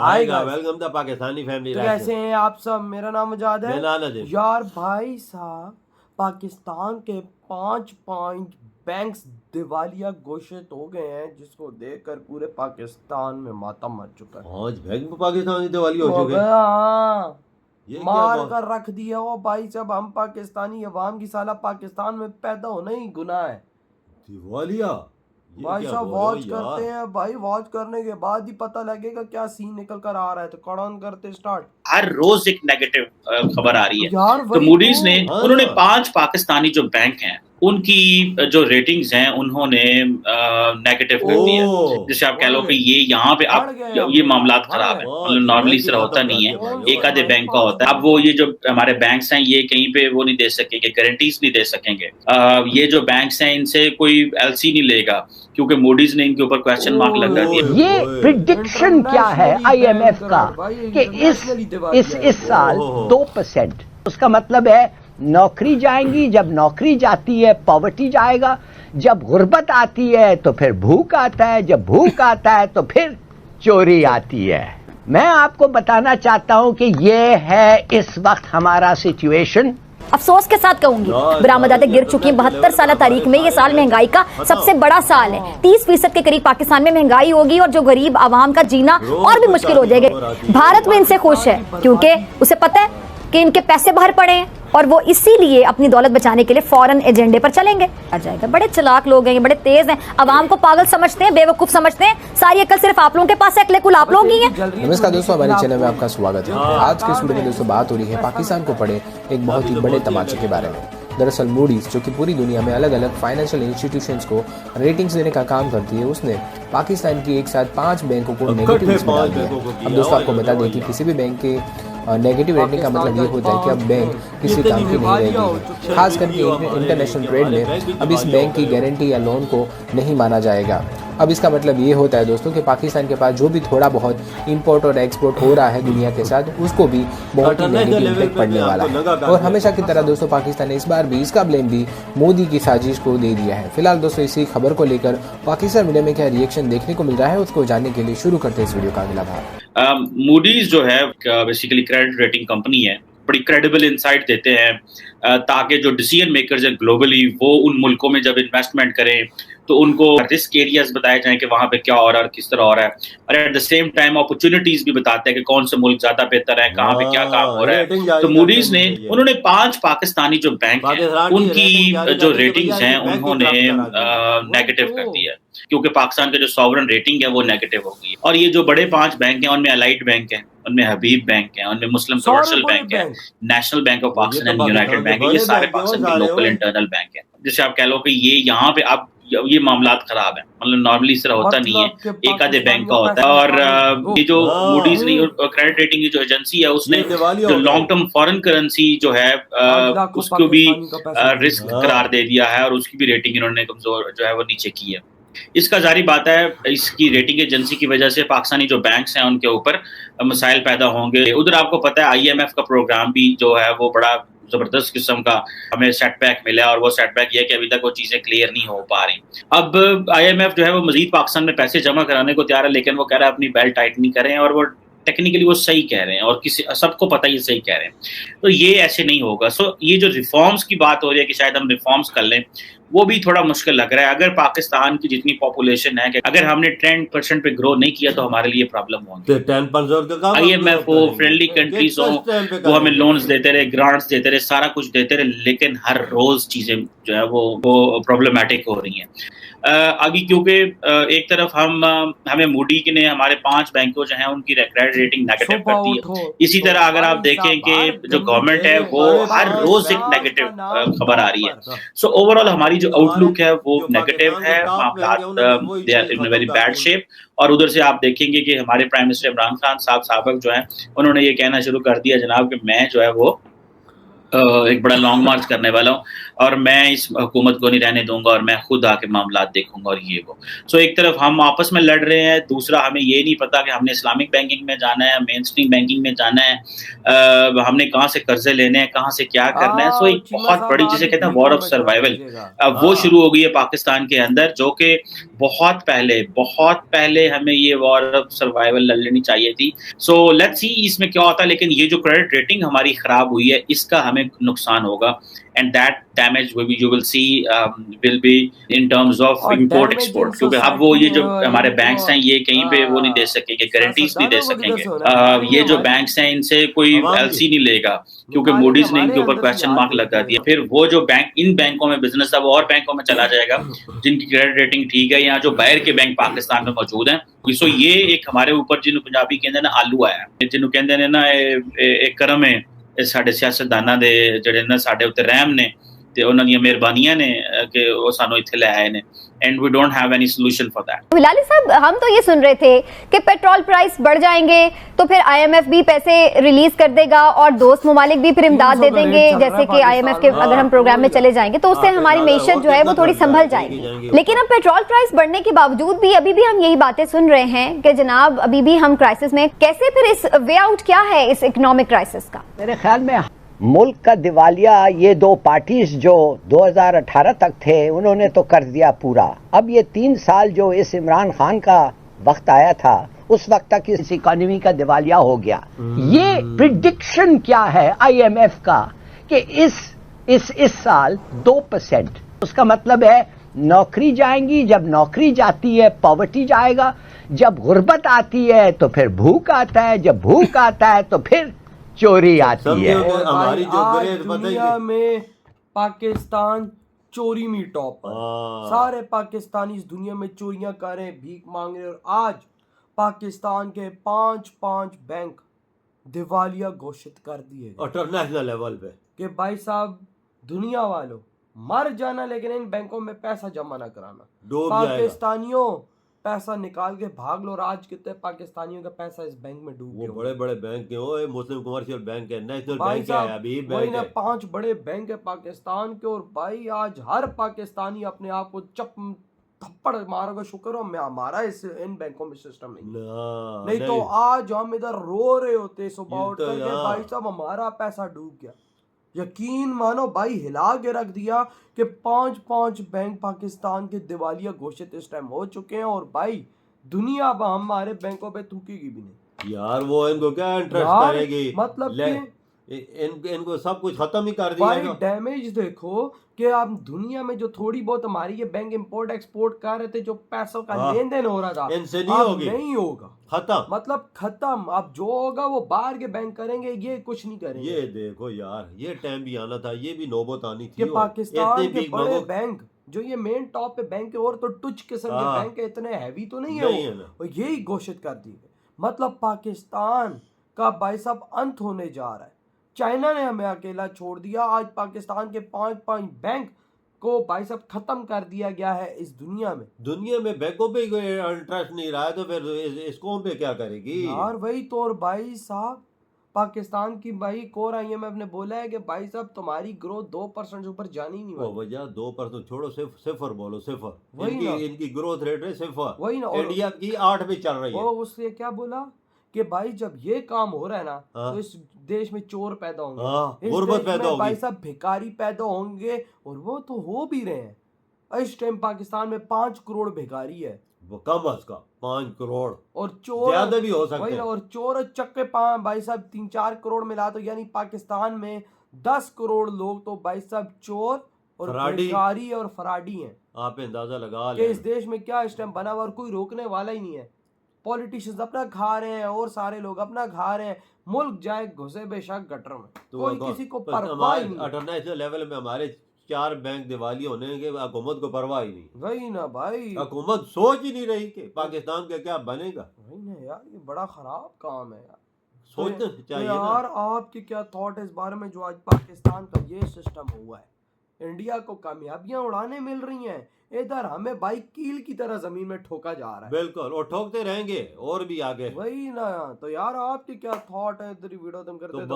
हाय आएगा। Guys, welcome the Pakistani family. तो कैसे हैं आप सब? मेरा नाम मुजाद है। मेरा नाम यार भाई साहब, पाकिस्तान के 5 बैंक्स दिवालिया घोषित हो गए हैं, जिसको देखकर पूरे पाकिस्तान में मातम मच चुका है। आज बैंक में पाकिस्तानी दिवाली हो हो चुके। गया, हाँ। ये क्या मार बात? कर रख दिया वो भाई साहब। हम पाकिस्तानी अवाम की साला पाकिस्तान में पैदा होना ही गुनाह है। दिवालिया? ये भाई क्या साहब बोल रहे हो वॉच करते यार? हैं भाई, वॉच करने के बाद ही पता लगेगा क्या सीन निकल कर आ रहा है। तो कड़न करते स्टार्ट। हर रोज एक नेगेटिव खबर आ रही है। यार तो वही मूडीज ने हाँ उन्होंने ना। 5 पाकिस्तानी जो बैंक हैं उनकी जो रेटिंग्स हैं उन्होंने नेगेटिव कर दिया। ओ जैसे आप कह बढ़ लो कि गए, ये यहाँ पे बढ़ अब गए ये अपने मामला आप, बढ़ खराब है, गए। मतलब ये नॉर्मली बैंक इस ही तरह खत्म होता कर नहीं दिया भाई। है, कौन एक सा आधे बैंक? बैंक का 5 होता है। अब वो ये जो हमारे बैंक्स हैं ये कहीं पे वो नहीं दे सकेंगे, गारंटीज नहीं दे सकेंगे। ये जो बैंक्स हैं इनसे कोई एलसी नहीं लेगा क्योंकि मूडीज ने इनके ऊपर क्वेश्चन मार्क लगा दिया। ओए ये होए। प्रिडिक्शन क्या है इंटरनेशनली आईएमएफ का बैंकरप्ट भाई, कि इंटरनेशनली दिवालिया है। इस साल ओहो। 2%, उसका मतलब है नौकरी जाएंगी, जब नौकरी जाती है पॉवर्टी जाएगा, जब गुर्बत आती है तो फिर भूख आता है, जब भूख आता है तो फिर चोरी आती है। मैं आपको बताना चाहता हूं कि ये है इस वक्त हमारा सिचुएशन। अफसोस के साथ कहूंगी बरामदातें गिर चुकी हैं। 72 साल तारीख में ये साल महंगाई का सबसे बड़ा साल है। 30% के करीब पाकिस्तान में महंगाई होगी और जो गरीब आवाम का जीना और भी मुश्किल हो जाएगा। भारत में इनसे खुश है क्योंकि उसे पता है कि इनके पैसे बाहर पड़े हैं और वो इसीलिए अपनी दौलत बचाने के लिए फॉरेन एजेंडे पर चलेंगे। आ जाएगा। बड़े चालाक लोग हैं, ये बड़े तेज हैं, आवाम को पागल समझते हैं, बेवकूफ समझते हैं। सारी अकल सिर्फ आप लोगों के पास है, अकले कुल आप लोग ही हैं। नमस्कार दोस्तों, हमारे चैनल में आपका स्वागत है। आज के इस वीडियो में दोस्तों बात हो रही है पाकिस्तान को पड़े एक बहुत ही बड़े तमाचे के बारे में। दरअसल मूडीज, जो कि पूरी दुनिया में अलग अलग फाइनेंशियल इंस्टीट्यूशंस को रेटिंग्स देने का काम करती है, उसने पाकिस्तान की एक साथ 5 बैंकों को नेगेटिव में डाल दिया। अब दोस्तों आपको बता दें कि किसी भी बैंक के नेगेटिव रेटिंग का मतलब ये होता है कि अब बैंक किसी काम की नहीं रहेगी। खास करके इंटरनेशनल ट्रेड में अब इस बैंक की गारंटी या लोन को नहीं माना जाएगा। अब इसका मतलब ये होता है दोस्तों कि पाकिस्तान के पास जो भी थोड़ा बहुत इंपोर्ट और एक्सपोर्ट हो रहा है दुनिया के साथ, उसको भी बहुत ही नेगेटिव इम्पैक्ट पड़ने वाला है। और हमेशा की तरह दोस्तों पाकिस्तान ने इस बार भी इसका ब्लेम भी मोदी की साजिश को दे दिया है। फिलहाल दोस्तों इसी खबर को लेकर पाकिस्तान मीडिया में क्या रिएक्शन देखने को मिल रहा है, उसको जानने के लिए शुरू करते हैं इस वीडियो का अगला भाग। मूडीज जो है बेसिकली क्रेडिट रेटिंग कंपनी है, बड़ी क्रेडिबल इंसाइट देते हैं ताकि जो डिसीजन मेकर्स हैं ग्लोबली वो उन मुल्कों में जब इन्वेस्टमेंट करें तो उनको रिस्क एरियाज बताए जाएं कि वहां पे क्या हो रहा है और किस तरह हो रहा है, और at the same time opportunities भी बताते हैं कि कौन से मुल्क ज्यादा बेहतर है, कहाँ पे क्या काम हो रहा है। तो मूडीज ने उन्होंने 5 पाकिस्तानी जो बैंक हैं उनकी जो रेटिंग्स हैं उन्होंने नेगेटिव कर दिया क्योंकि पाकिस्तान का जो सॉवरन रेटिंग है वो नेगेटिव हो गई है। और ये जो बड़े 5 बैंक हैं उनमें अलाइड बैंक है, उनमें हबीब बैंक है, उनमें मुस्लिम कमर्शियल बैंक है, national bank of Pakistan and United bank है। ये सारे पाकिस्तान के लोकल इंटरनल बैंक है। जैसे आप कह लो कि ये यहाँ पे अब ये मामला खराब है, मतलब नॉर्मली इस तरह होता नहीं है, एक आधे बैंक का होता है। और ये जो मूडीज क्रेडिट रेटिंग की जो एजेंसी है उसने जो लॉन्ग टर्म फॉरेन करेंसी जो है उसको भी रिस्क करार दे दिया है और उसकी भी रेटिंग इन्होंने कमजोर जो है वो नीचे की है। इसका जारी बात है इसकी रेटिंग एजेंसी की वजह से पाकिस्तानी जो बैंक्स हैं उनके ऊपर मसाइल पैदा होंगे। उधर आपको पता है आईएमएफ का प्रोग्राम भी जो है वो बड़ा जबरदस्त किस्म का हमें सेटबैक मिला, और वो सेटबैक ये है कि अभी तक वो चीजें क्लियर नहीं हो पा रही। अब आईएमएफ जो है वो मजीद पाकिस्तान में पैसे जमा कराने को तैयार है, लेकिन वो कह रहा है अपनी बेल्ट टाइट नहीं करें, और वो टेक्निकली वो सही कह रहे हैं और किसी सबको पता ही सही कह रहे हैं। तो ये ऐसे नहीं होगा। सो ये जो रिफॉर्म्स की बात हो रही है कि शायद हम रिफॉर्म्स कर लें, वो भी थोड़ा मुश्किल लग रहा है। अगर पाकिस्तान की जितनी पॉपुलेशन है कि अगर हमने 10% पे ग्रो नहीं किया तो हमारे लिए प्रॉब्लम होगी। 10% का काम आईएमएफ हो, फ्रेंडली कंट्रीज हो, वो हमें लोन्स देते रहे, ग्रांट्स देते रहे, सारा कुछ देते रहे, लेकिन हर रोज चीजें जो है वो प्रॉब्लमेटिक हो रही हैं। अभी क्योंकि एक तरफ हमें मूडी ने हमारे 5 बैंकों जो हैं उनकी क्रेडिट रेटिंग नेगेटिव कर दी है। इसी तरह अगर आप देखें कि जो गवर्नमेंट है वो हर रोज एक नेगेटिव खबर आ रही है। सो ओवरऑल हमारी जो आउटलुक है वो नेगेटिव है, they are in very bad shape. और उधर से आप देखेंगे कि हमारे प्राइम मिनिस्टर इमरान खान साहब साबिक जो हैं उन्होंने ये कहना शुरू कर दिया जनाब कि मैं जो है वो एक बड़ा लॉन्ग मार्च करने वाला हूँ और मैं इस हुकूमत को नहीं रहने दूंगा और मैं खुद आके मामला देखूंगा और ये वो। सो एक तरफ हम आपस में लड़ रहे हैं, दूसरा हमें ये नहीं पता कि हमने इस्लामिक बैंकिंग में जाना है, मेन स्ट्रीम बैंकिंग में जाना है, हमने कहाँ से कर्जे लेने हैं, कहाँ से क्या करना है। सो एक चीमा बहुत साहब बड़ी आप जिसे भी कहते हैं बीच वॉर में ऑफ मशवरा सर्वाइवल कीजिएगा। वो शुरू हो गई है पाकिस्तान के अंदर, जो कि बहुत पहले हमें ये वॉर ऑफ सर्वाइवल लड़ लेनी चाहिए थी। सो लेट्स सी इसमें क्या होता है, लेकिन ये जो क्रेडिट रेटिंग हमारी खराब हुई है इसका हमें नुकसान होगा and that damage you will see will be in terms of और इम्पोर्ट डैमेज इन एक्सपोर्ट, क्योंकि अब वो ये जो सोसाइटी हमारे इनको बैंक्स हैं ये कहीं पे वो नहीं दे सकेंगे, गारंटीज नहीं दे सियासतदानों को किधर सकेंगे। से होना है? हमारी ये नहीं, जो हमारी बैंक्स हैं इनसे कोई आवाम की। एलसी नहीं लेगा, क्योंकि निकालेंगे, मूडीज ने हमारे इनके ऊपर अंदर से क्वेश्चन हाथ मार्क देख लगा के। दिया। फिर वो जो बैंक इन बैंकों में बिजनेस था वो और बैंकों में चला जाएगा जिनकी क्रेडिट रेटिंग ठीक है, या जो बाहर के बैंक पाकिस्तान में मौजूद हैं। सो ये एक हमारे ऊपर जिन्हों पंजाबी कहते ना आलू आया, जिन्हों कहते ने ना एक करम है साडे सियासतदानां दे ਜਿਹੜੇ ਨਾ ਸਾਡੇ ਉੱਤੇ ਰਹਿਮ ਨੇ ਤੇ ਉਹਨਾਂ ਦੀਆਂ ਮਿਹਰਬਾਨੀਆਂ ਨੇ ਕਿ ਉਹ ਸਾਨੂੰ ਇੱਥੇ ਲੈ ਆਏ ਨੇ and we don't have any solution for that. Bilali साहब, हम तो ये सुन रहे थे कि पेट्रोल प्राइस बढ़ जाएंगे तो फिर आईएमएफ भी पैसे रिलीज कर देगा और दोस्त ममालिक भी फिर इमदाद दे देंगे, जैसे कि आईएमएफ के अगर हम प्रोग्राम में चले जाएंगे तो उससे हमारी मैशत जो है वो थोड़ी संभल जाएगी। लेकिन अब पेट्रोल प्राइस बढ़ने के बावजूद भी अभी भी हम यही बातें सुन रहे हैं कि जनाब अभी भी हम क्राइसिस में, कैसे फिर इस वे आउट क्या है इस इकोनॉमिक क्राइसिस का? मेरे ख्याल में मुल्क का दिवालिया ये दो पार्टीज जो 2018 तक थे उन्होंने तो कर दिया पूरा। अब ये 3 साल जो इस इमरान खान का वक्त आया था उस वक्त तक इस इकोनॉमी का दिवालिया हो गया। ये प्रिडिक्शन क्या है आईएमएफ का कि इस साल 2%, उसका मतलब है नौकरी जाएंगी, जब नौकरी जाती है पॉवर्टी जाएगा, जब गुर्बत आती है तो फिर भूख आता है, जब भूख आता है तो फिर चोरी आती है। समझो और हमारी भाई जो आज ग्रेड दुनिया बताइए। में पाकिस्तान चोरी में टॉप पर। हाँ। सारे पाकिस्तानी इस दुनिया में चोरियां कर रहे हैं, भीख मांग रहे हैं, और आज पाकिस्तान के 5 बैंक दिवालिया घोषित कर दिए गए इंटरनेशनल लेवल पे कि भाई साहब दुनिया वालों मर जाना लेकिन इन बैंकों में पैसा जमा ना कराना। डूब जाएगा। पाकिस्तानियों पैसा निकाल के भाग लो। और आज कितने पाकिस्तानियों का पैसा इस बैंक में डूब वो गया। बड़े बड़े बैंक है, वो मुस्लिम कमर्शियल बैंक है, नेशनल भाई बैंक है, साहब हबीब वही बैंक ना है। 5 बड़े बैंक है पाकिस्तान के। और भाई आज हर पाकिस्तानी अपने आप को थप्पड़ मारोगे, शुक्र हो मैं हमारा इस इन बैंकों में सिस्टम नहीं ना, तो आज हम इधर रो रहे होते सुबह ये उठ तो करके यहाँ। भाई साहब हमारा पैसा डूब गया। यकीन मानो भाई हिला के रख दिया कि 5 बैंक पाकिस्तान के दिवालिया घोषित इस टाइम हो चुके हैं। और भाई दुनिया अब हमारे बैंकों पे थूकेगी भी नहीं यार वो इनको क्या इंटरेस्ट यार, करेगी, मतलब इनको सब कुछ खत्म ही कर दिया भाई ना। डैमेज देखो कि आप दुनिया में जो थोड़ी बहुत हमारी ये बैंक इंपोर्ट एक्सपोर्ट कर रहे थे, जो पैसों का हाँ। लेन देन हो रहा था, इनसे नहीं अब होगी। नहीं होगा, खत्म। मतलब खत्म। अब जो होगा वो बाहर के बैंक करेंगे, ये कुछ नहीं करेंगे। ये देखो यार, ये टाइम भी आना था, ये भी नौबत आनी थी। कि पाकिस्तान इतने के big बड़े मगो- बैंक जो ये मेन टॉप पे बैंक है और तो टुच किस्म के हाँ। बैंक है, इतने हैवी तो नहीं नहीं है है ना। वो, और यही घोषित कर दी गई। मतलब पाकिस्तान का भाई साहब अंत होने जा रहा है। चाइना ने हमें अकेला छोड़ दिया। आज पाकिस्तान के 5 बैंक को भाई साहब खत्म कर दिया गया है इस दुनिया में। दुनिया में बैंकों पे कोई इंटरेस्ट नहीं रहा है तो फिर इसको पे क्या करेगी यार वही तो। और भाई साहब पाकिस्तान की भाई कोर आईएमएफ ने बोला है कि भाई साहब तुम्हारी ग्रोथ 2% से ऊपर जानी नहीं वो वाली। वजह 2% छोड़ो, सिफर बोलो, सिफर। वही ना। इनकी ग्रोथ रेट है सिफर। वही ना। और इंडिया की 8 पे चल रही है। वो उससे क्या बोला कि भाई जब ये काम हो रहा है ना हाँ। तो इस देश में चोर पैदा होंगे, हाँ, इस गुर्बत देश पैदा में भाई होगी। साहब भिखारी पैदा होंगे। और वो तो हो भी रहे हैं। इस टाइम पाकिस्तान में 5 करोड़ भिखारी है वो कम अज का 5 करोड़, और चोर ज्यादा भी हो सकते वही ना। हैं। और चोर चक्के भाई साहब 3-4 करोड़ मिला तो यानी पाकिस्तान में 10 करोड़ लोग तो भाई साहब चोर और फराडी। भिखारी और फराडी हैं। आप अंदाजा लगा कि ले। इस देश में क्या इस टाइम बना हुआ और कोई रोकने वाला ही नहीं है। पॉलिटिशियंस अपना खा रहे हैं और सारे लोग अपना खा रहे हैं। मुल्क जाए घुसे बेशक गटर में, कोई किसी को परवाह ही नहीं है। इंटरनेशनल लेवल में हमारे 4 बैंक दिवालिया होने के हुकूमत को परवाह ही नहीं। वही ना भाई, हुकूमत सोच ही नहीं रही कि पाकिस्तान का क्या बनेगा। वही ना यार, ये बड़ा खराब काम है यार। सोचना तो चाहिए यार ना। आपके क्या थॉट है इस बारे में जो आज पाकिस्तान का ये सिस्टम हुआ है? इंडिया को कामयाबियां उड़ाने मिल रही हैं, इधर हमें भाई कील की तरह जमीन में ठोका जा रहा है। बिल्कुल, और ठोकते रहेंगे और भी आगे। वही ना। तो यार आपके क्या थॉट है इधर वीडियो तुम करते तो